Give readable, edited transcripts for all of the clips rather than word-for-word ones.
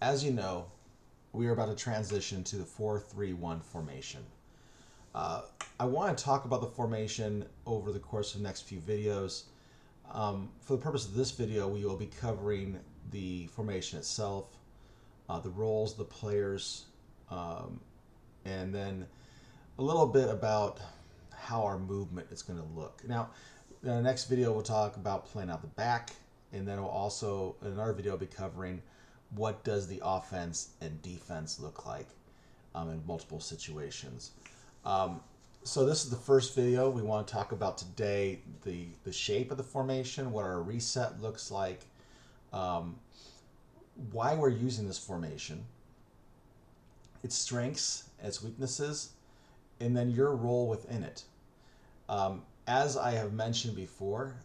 As you know, we are about to transition to the 4-3-1 formation. Uh, I want to talk about the formation over the course of the next few videos. For the purpose of this video, we will be covering the formation itself, the roles, the players, um, and then a little bit about how our movement is going to look. Now, in the next video, we'll talk about playing out the back, and then we'll also, in another video, be covering what does the offense and defense look like in multiple situations. Um, so this is the first video. We want to talk about today the shape of the formation, what our reset looks like, um, why we're using this formation, its strengths, its weaknesses, and then your role within it. As I have mentioned before,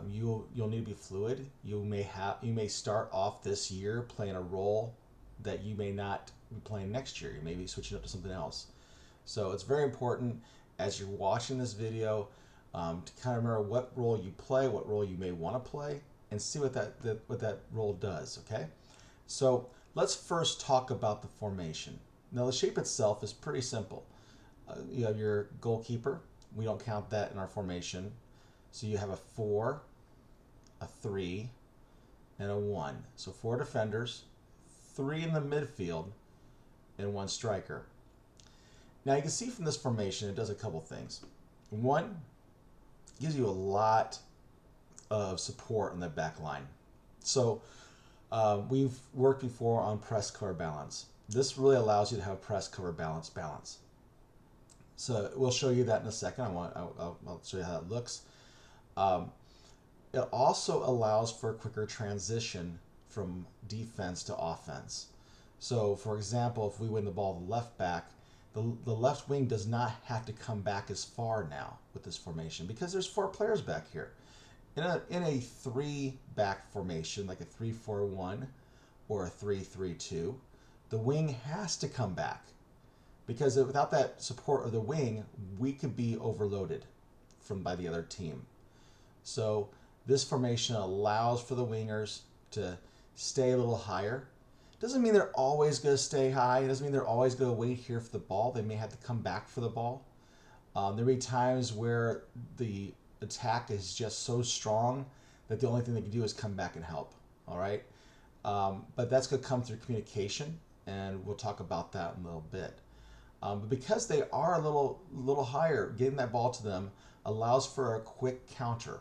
you'll need to be fluid. You may start off this year playing a role that you may not be playing next year. You may be switching up to something else. So it's very important as you're watching this video to kind of remember what role you play, what role you may want to play, and see what that role does. Okay. So let's first talk about the formation. Now the shape itself is pretty simple. You have your goalkeeper. We don't count that in our formation. So you have a 4, a 3, and a 1. So 4 defenders, 3 in the midfield, and 1 striker. Now you can see from this formation it does a couple things. One, gives you a lot of support in the back line. So we've worked before on press cover balance. This really allows you to have press cover balance. So we'll show you that in a second. I'll show you how that looks. It also allows for a quicker transition from defense to offense. So for example, if we win the ball to the left back, the left wing does not have to come back as far now with this formation because there's 4 players back here. In a 3-back formation, like a 3-4-1 or a 3-3-2, the wing has to come back because without that support of the wing, we could be overloaded by the other team. So this formation allows for the wingers to stay a little higher. Doesn't mean they're always going to stay high. It doesn't mean they're always going to wait here for the ball. They may have to come back for the ball. There may be times where the attack is just so strong that the only thing they can do is come back and help. All right, but that's going to come through communication, and we'll talk about that in a little bit. But because they are a little higher, getting that ball to them allows for a quick counter.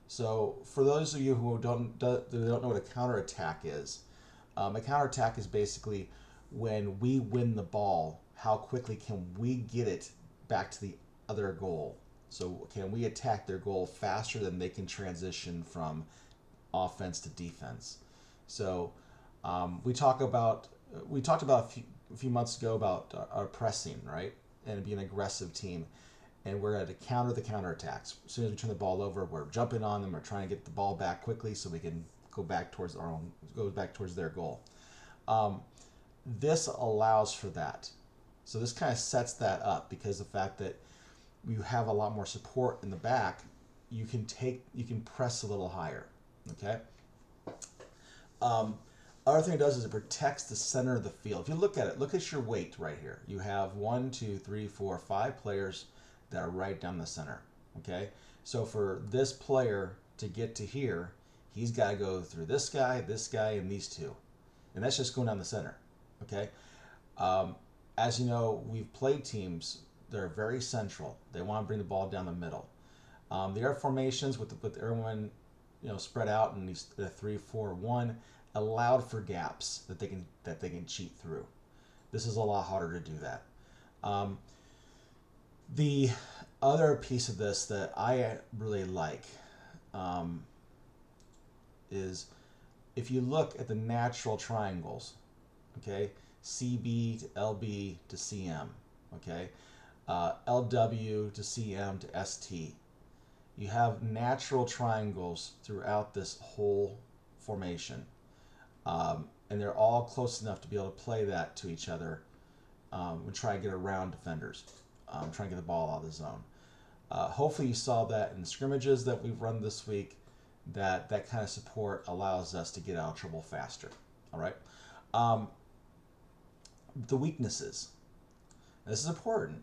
So for those of you who don't know what a counterattack is, a counterattack is basically when we win the ball, how quickly can we get it back to the other goal? So can we attack their goal faster than they can transition from offense to defense? So we talked about a few months ago about our pressing, right, and being an aggressive team, and we're going to counter the counterattacks. As soon as we turn the ball over, we're jumping on them. We're trying to get the ball back quickly so we can go back towards their goal. This allows for that. So this kind of sets that up because the fact that you have a lot more support in the back, you can press a little higher. Okay. Other thing it does is it protects the center of the field. If you look at it, look at your weight right here. You have 1, 2, 3, 4, 5 players that are right down the center. Okay. So for this player to get to here, he's got to go through this guy, and these 2. And that's just going down the center. Okay. As you know, we've played teams that are very central. They want to bring the ball down the middle. The air formations with everyone, spread out in these 3-4-1 allowed for gaps that they can cheat through. This is a lot harder to do that. The other piece of this that I really like is if you look at the natural triangles, okay, CB to LB to CM, okay, LW to CM to ST. You have natural triangles throughout this whole formation, and they're all close enough to be able to play that to each other and try and get around defenders, try and get the ball out of the zone. Hopefully you saw that in the scrimmages that we've run this week, that kind of support allows us to get out of trouble faster. All right. Um, the weaknesses. This is important.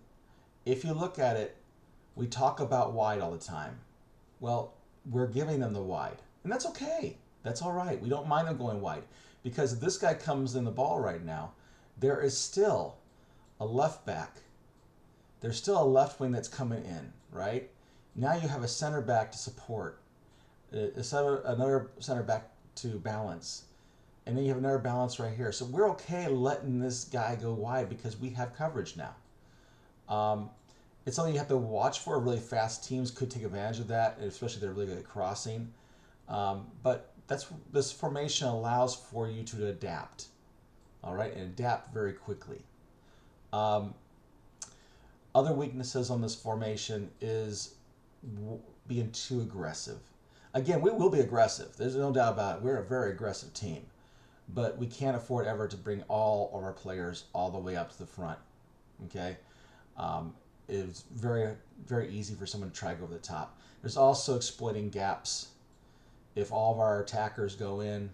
If you look at it, we talk about wide all the time. Well, we're giving them the wide, and that's okay. That's all right. We don't mind them going wide because if this guy comes in the ball right now, there is still a left back. There's still a left wing that's coming in, right? Now you have a center back to support, another center back to balance, and then you have another balance right here. So we're okay letting this guy go wide because we have coverage now. It's something you have to watch for. Really fast teams could take advantage of that, especially if they're really good at crossing. But this formation allows for you to adapt, all right, and adapt very quickly. Other weaknesses on this formation is being too aggressive. Again, we will be aggressive. There's no doubt about it. We're a very aggressive team, but we can't afford ever to bring all of our players all the way up to the front. Okay. It's very, very easy for someone to try to go over the top. There's also exploiting gaps. If all of our attackers go in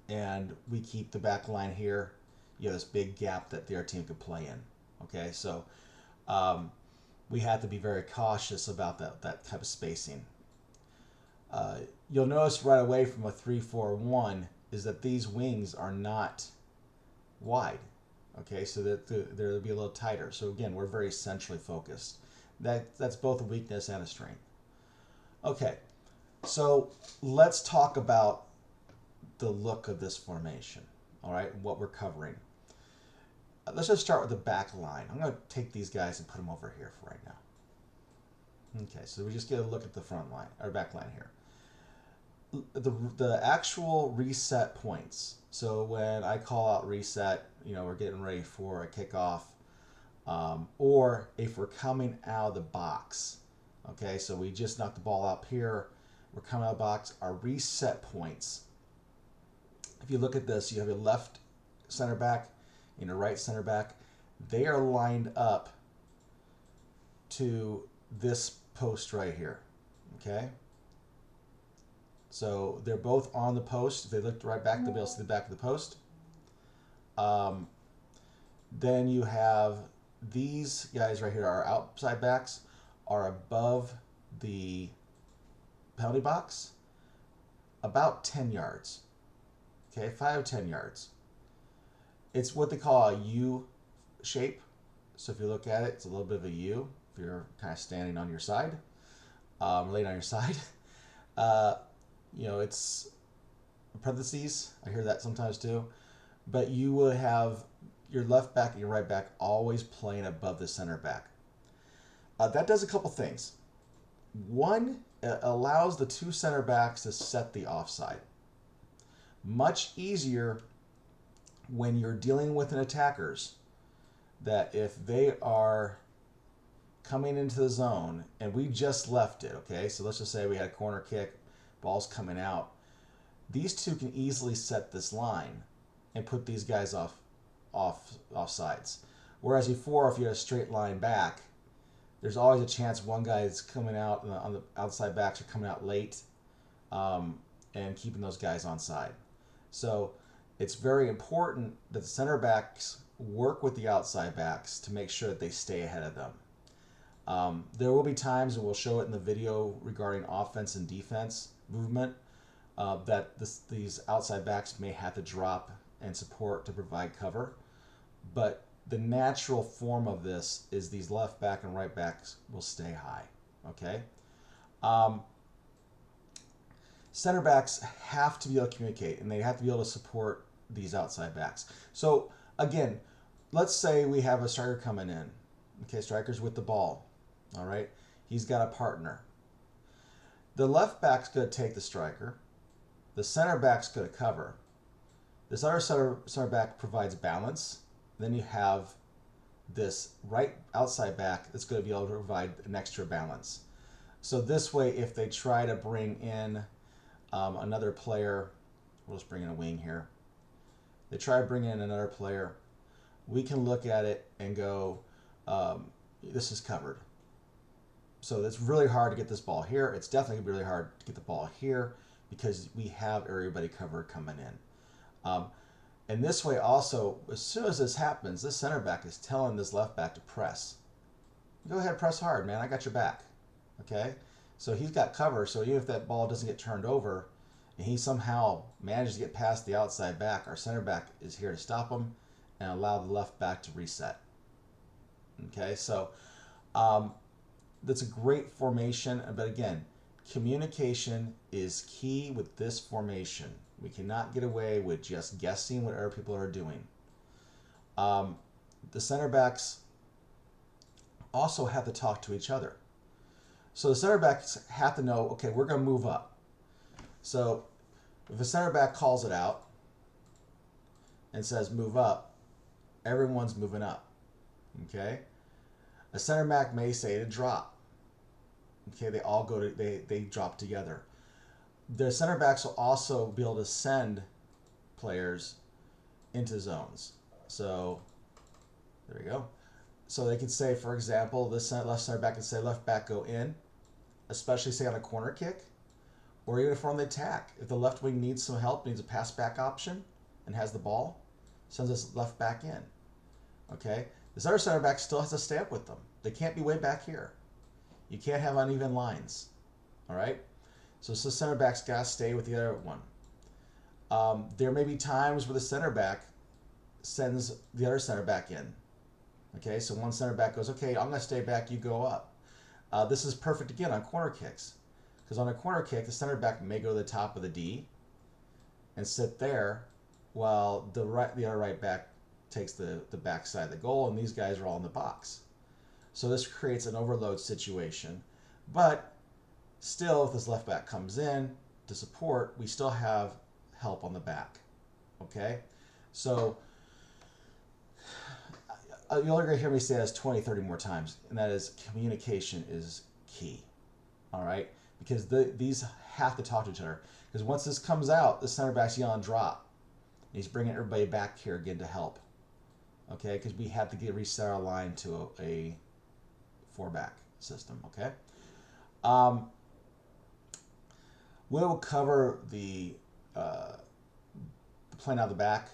and we keep the back line here, you have this big gap that the other team could play in. Okay, so we have to be very cautious about that type of spacing. You'll notice right away from a 3-4-1 is that these wings are not wide. Okay, so that they'll be a little tighter. So again, we're very centrally focused. That's both a weakness and a strength. Okay, so let's talk about the look of this formation. All right, what we're covering. Let's just start with the back line. I'm going to take these guys and put them over here for right now. Okay, so we just get a look at the front line, or back line here. The actual reset points. So when I call out reset, we're getting ready for a kickoff, or if we're coming out of the box. Okay, so we just knocked the ball up here. We're coming out of the box. Our reset points. If you look at this, you have your left center back and your right center back. They are lined up to this post right here. Okay. So they're both on the post. If they look right back, they'll be able to see the back of the post. Then you have these guys right here, our outside backs, are above the penalty box about 10 yards. Okay, 5 to 10 yards. It's what they call a U shape. So if you look at it, it's a little bit of a U if you're kind of standing on your side, laying on your side. It's parentheses. I hear that sometimes too. But you will have your left back and your right back always playing above the center back. That does a couple things. One, it allows the two center backs to set the offside. Much easier when you're dealing with an attackers, that if they are coming into the zone and we just left it, okay, so let's just say we had a corner kick, ball's coming out, these two can easily set this line and put these guys offsides. Whereas before, if you had a straight line back, there's always a chance one guy is coming out on the outside backs are coming out late, and keeping those guys onside. So it's very important that the center backs work with the outside backs to make sure that they stay ahead of them. There will be times, and we'll show it in the video regarding offense and defense movement, that these outside backs may have to drop and support to provide cover. But the natural form of this is these left back and right backs will stay high. Okay? Center backs have to be able to communicate, and they have to be able to support these outside backs. So again, let's say we have a striker coming in. Okay, striker's with the ball. All right, he's got a partner. The left back's going to take the striker. The center back's going to cover. This other center back provides balance. Then you have this right outside back that's going to be able to provide an extra balance. So this way, if they try to bring in another player, we'll just bring in a wing here. They try to bring in another player, we can look at it and go, this is covered. So it's really hard to get this ball here. It's definitely really hard to get the ball here because we have everybody covered coming in. And this way also, as soon as this happens, this center back is telling this left back to press. Go ahead, press hard, man. I got your back. Okay? So he's got cover, so even if that ball doesn't get turned over and he somehow manages to get past the outside back, our center back is here to stop him and allow the left back to reset. Okay? So that's a great formation, but again, communication is key with this formation. We cannot get away with just guessing what other people are doing. The center backs also have to talk to each other. So the center backs have to know, okay, we're going to move up. So if a center back calls it out and says move up, everyone's moving up. Okay? A center back may say to drop. Okay, they all go to they drop together. The center backs will also be able to send players into zones. So there we go. So they can say, for example, this left center back can say left back go in, especially say on a corner kick, or even if we're on the attack. If the left wing needs some help, needs a pass back option, and has the ball, sends this left back in. Okay, this other center back still has to stay up with them. They can't be way back here. You can't have uneven lines. All right, so the center back's got to stay with the other one. There may be times where the center back sends the other center back in. Okay, so one center back goes, okay, I'm going to stay back, you go up. This is perfect again on corner kicks. Because on a corner kick, the center back may go to the top of the D and sit there while the other right back takes the back side of the goal, and these guys are all in the box. So this creates an overload situation. But still, if this left back comes in to support, we still have help on the back. Okay? So you're only going to hear me say this 20, 30 more times, and that is communication is key. All right? Because these have to talk to each other. Because once this comes out, the center back's yelling drop. He's bringing everybody back here again to help. Okay? Because we have to reset our line to a four-back system. Okay? We'll cover the playing out the back.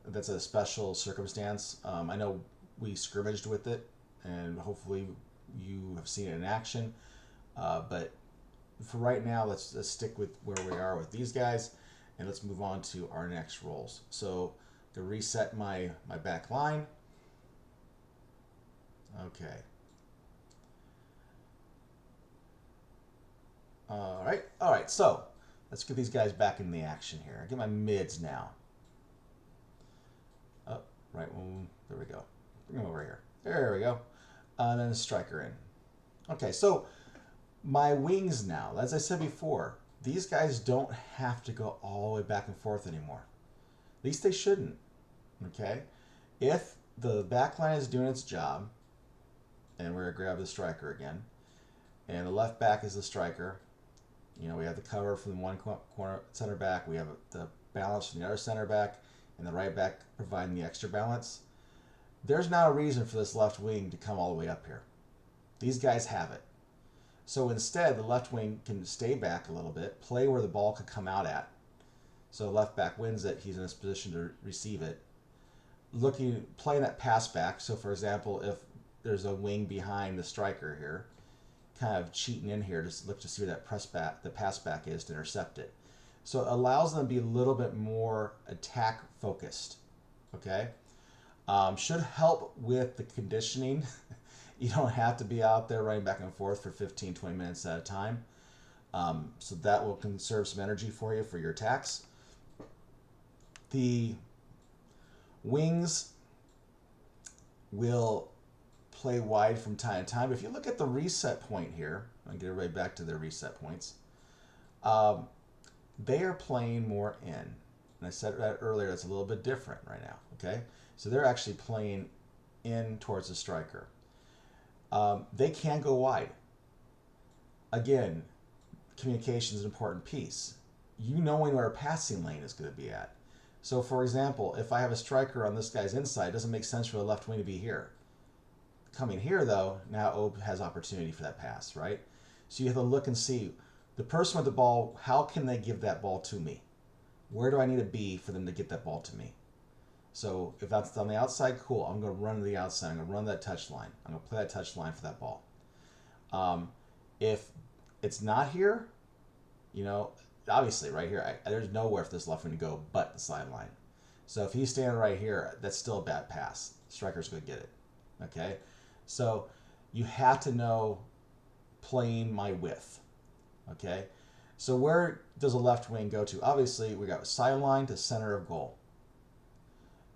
That's a special circumstance. I know we scrimmaged with it, and hopefully you have seen it in action. But for right now, let's stick with where we are with these guys, and let's move on to our next roles. So to reset my back line. Okay. All right. So let's get these guys back in the action here. I get my mids now. Oh, right. Well, there we go. Bring them over here. There we go. And then striker in. Okay, so my wings now, as I said before, these guys don't have to go all the way back and forth anymore. At least they shouldn't. Okay? If the back line is doing its job, and we're going to grab the striker again, and the left back is the striker, you know, we have the cover from one corner center back, we have the balance from the other center back, and the right back providing the extra balance. There's not a reason for this left wing to come all the way up here. These guys have it. So instead, the left wing can stay back a little bit, play where the ball could come out at. So the left back wins it, he's in a position to receive it. Playing that pass back, so for example, if there's a wing behind the striker here, kind of cheating in here to look to see where the pass back is to intercept it. So it allows them to be a little bit more attack focused. Okay? Should help with the conditioning. You don't have to be out there running back and forth for 15, 20 minutes at a time. So that will conserve some energy for you for your attacks. The wings will play wide from time to time. If you look at the reset point here, I'll get everybody back to their reset points. They are playing more in. And I said that earlier, it's a little bit different right now. Okay? So they're actually playing in towards the striker. They can go wide. Again, communication is an important piece. You knowing where a passing lane is going to be at. So, for example, if I have a striker on this guy's inside, it doesn't make sense for the left wing to be here. Coming here, though, now Obe has opportunity for that pass, right? So you have to look and see, the person with the ball, how can they give that ball to me? Where do I need to be for them to get that ball to me? So if that's on the outside, cool. I'm going to run to the outside. I'm going to run that touch line. I'm going to play that touch line for that ball. If it's not here, you know, obviously right here, there's nowhere for this left wing to go but the sideline. So if he's standing right here, that's still a bad pass. Striker's going to get it. Okay? So you have to know playing my width. Okay? So where does a left wing go to? Obviously, we got sideline to center of goal.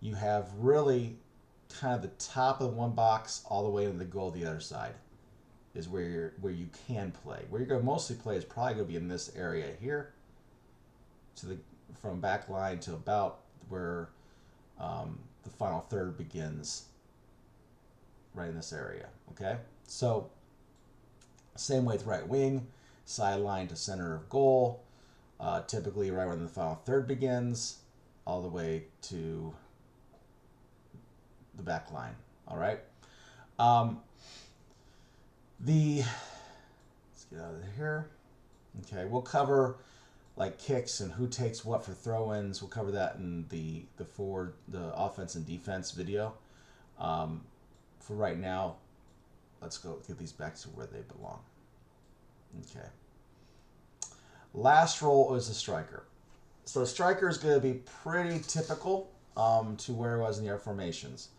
You have really kind of the top of one box all the way into the goal the other side is where you can play. Where you're going to mostly play is probably going to be in this area here, to the from back line to about where the final third begins, right in this area. Okay, so same way with right wing, sideline to center of goal, typically right when the final third begins, all the way to the back line. All right. Let's get out of here. Okay, we'll cover like kicks and who takes what for throw-ins. We'll cover that in the offense and defense video. For right now, let's go get these back to where they belong. Okay. Last role is the striker. So the striker is going to be pretty typical to where it was in the air formations.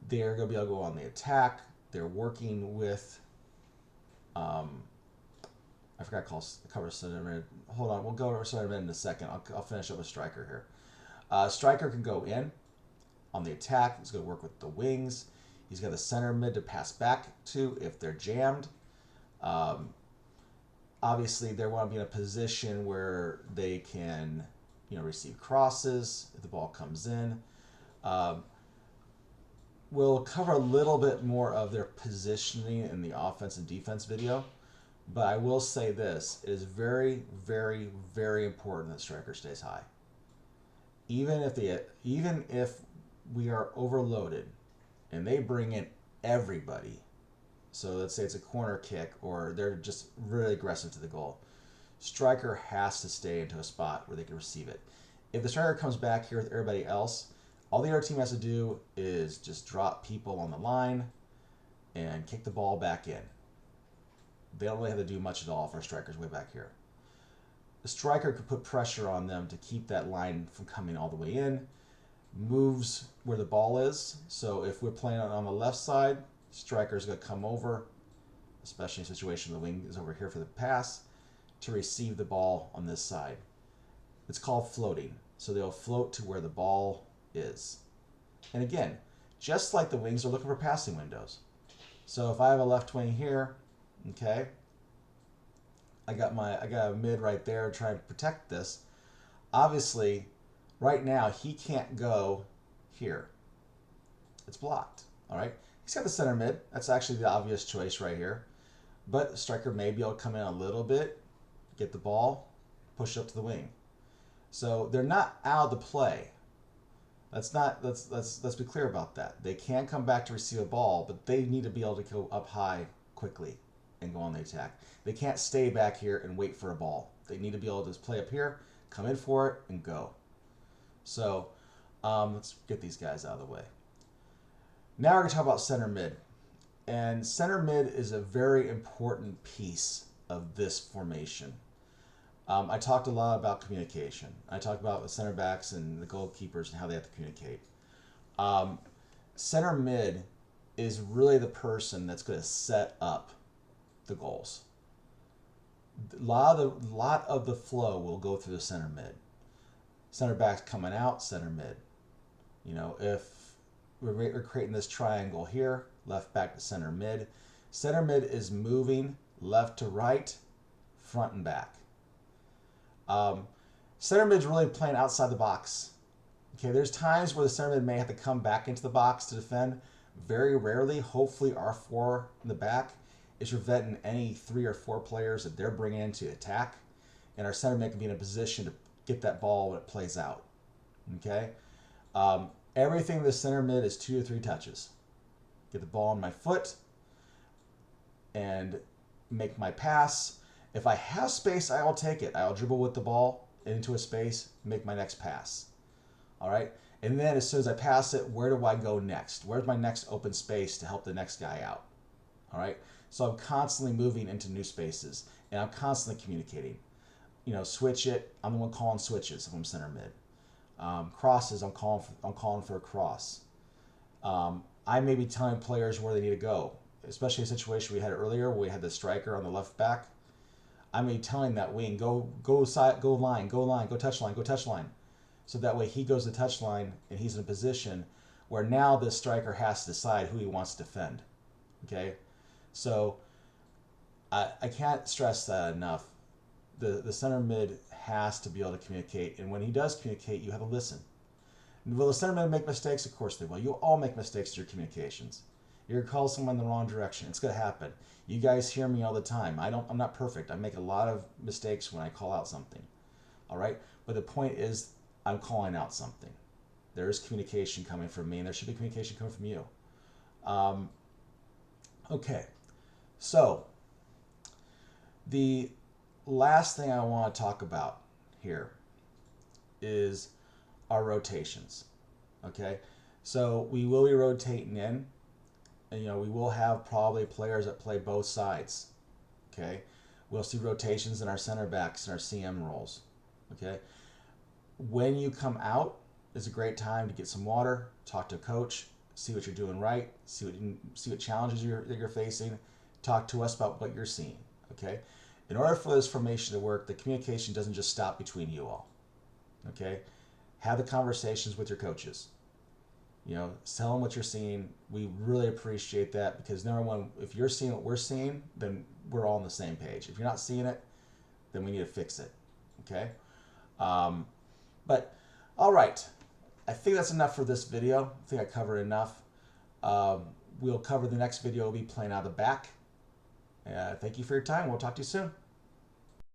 They're going to be able to go on the attack. They're working with I forgot to cover center mid. Hold on, we'll go over center mid in a second. I'll finish up with striker here. Striker can go in on the attack. He's going to work with the wings. He's got the center mid to pass back to if they're jammed. Obviously, they want to be in a position where they can, receive crosses if the ball comes in. We'll cover a little bit more of their positioning in the offense and defense video. But I will say this, it is very, very, very important that striker stays high. Even if we are overloaded and they bring in everybody, so let's say it's a corner kick or they're just really aggressive to the goal, striker has to stay into a spot where they can receive it. If the striker comes back here with everybody else, all the other team has to do is just drop people on the line and kick the ball back in. They don't really have to do much at all for strikers way back here. The striker could put pressure on them to keep that line from coming all the way in. Moves where the ball is. So if we're playing on the left side, striker's going to come over, especially in a situation the wing is over here for the pass, to receive the ball on this side. It's called floating. So they'll float to where the ball is. And again, just like the wings are looking for passing windows. So if I have a left wing here, okay, I got a mid right there trying to protect this. Obviously, right now he can't go here. It's blocked. All right, he's got the center mid. That's actually the obvious choice right here. But the striker may be able to come in a little bit, get the ball, push up to the wing. So they're not out of the play. Let's be clear about that. They can come back to receive a ball, but they need to be able to go up high quickly and go on the attack. They can't stay back here and wait for a ball. They need to be able to just play up here, come in for it, and go. So let's get these guys out of the way. Now we're going to talk about center mid. And center mid is a very important piece of this formation. I talked a lot about communication. I talked about the center backs and the goalkeepers and how they have to communicate. Center mid is really the person that's going to set up the goals. A lot of the flow will go through the center mid. Center backs coming out, center mid. If we're creating this triangle here, left back to center mid. Center mid is moving left to right, front and back. Center mid is really playing outside the box. Okay, there's times where the center mid may have to come back into the box to defend. Very rarely, hopefully our four in the back is preventing any 3 or 4 players that they're bringing in to attack. And our center mid can be in a position to get that ball when it plays out. Okay? Everything in the center mid is 2 to 3 touches. Get the ball on my foot and make my pass. If I have space, I will take it. I'll dribble with the ball into a space, make my next pass. All right? And then as soon as I pass it, where do I go next? Where's my next open space to help the next guy out? All right. So I'm constantly moving into new spaces, and I'm constantly communicating. Switch it. I'm the one calling switches if I'm center mid. Crosses, I'm calling for a cross. I may be telling players where they need to go, especially a situation we had earlier where we had the striker on the left back. I may be telling that wing, go side, go line, go touch line. So that way he goes to touch line and he's in a position where now the striker has to decide who he wants to defend. Okay? So I can't stress that enough. The center mid has to be able to communicate, and when he does communicate, you have to listen. Will the center mid make mistakes? Of course they will. You all make mistakes in your communications. You're gonna call someone in the wrong direction. It's gonna happen. You guys hear me all the time. I'm not perfect. I make a lot of mistakes when I call out something. All right? But the point is I'm calling out something. There is communication coming from me, and there should be communication coming from you. Okay. So the last thing I want to talk about here is our rotations. Okay, so we will be rotating in, and we will have probably players that play both sides. Okay, we'll see rotations in our center backs and our CM roles. Okay, when you come out is a great time to get some water, talk to a coach, see what you're doing right, see what challenges that you're facing, talk to us about what you're seeing. Okay. In order for this formation to work, the communication doesn't just stop between you all. Okay? Have the conversations with your coaches. Tell them what you're seeing. We really appreciate that because number one, if you're seeing what we're seeing, then we're all on the same page. If you're not seeing it, then we need to fix it. Okay? But all right. I think that's enough for this video. I think I covered enough. We'll cover the next video. We'll be playing out of the back. Thank you for your time. We'll talk to you soon.